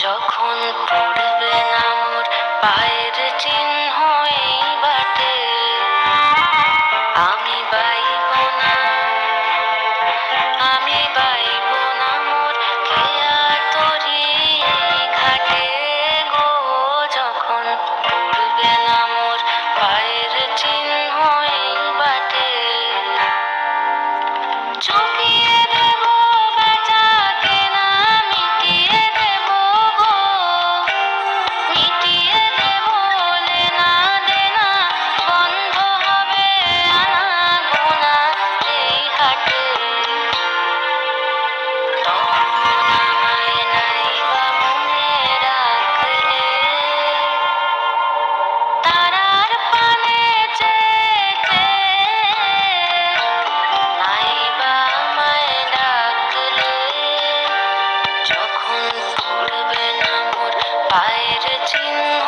যখন পড়বে না মোর পায়ের চিহ্ন এই বাটে, আমি বাইব না, আমি বাইব না মোর খেয়া তরি ঘাটে গো। যখন পড়বে না মোর পায়ের চিহ্ন এই বাটে, চুকিয়ে দেব বেচা কেনা, মিটিয়ে দেব গো, মিটিয়ে দেব লেনা দেনা, বন্ধ হবে আনা গোনা এই হাটে। তখন আমায় নাইবা মনে রাখলে, তারার পানে চেয়ে নাইবা আমায় ডাকলে, যখন পড়বে না মোর পায়ের চিহ্ন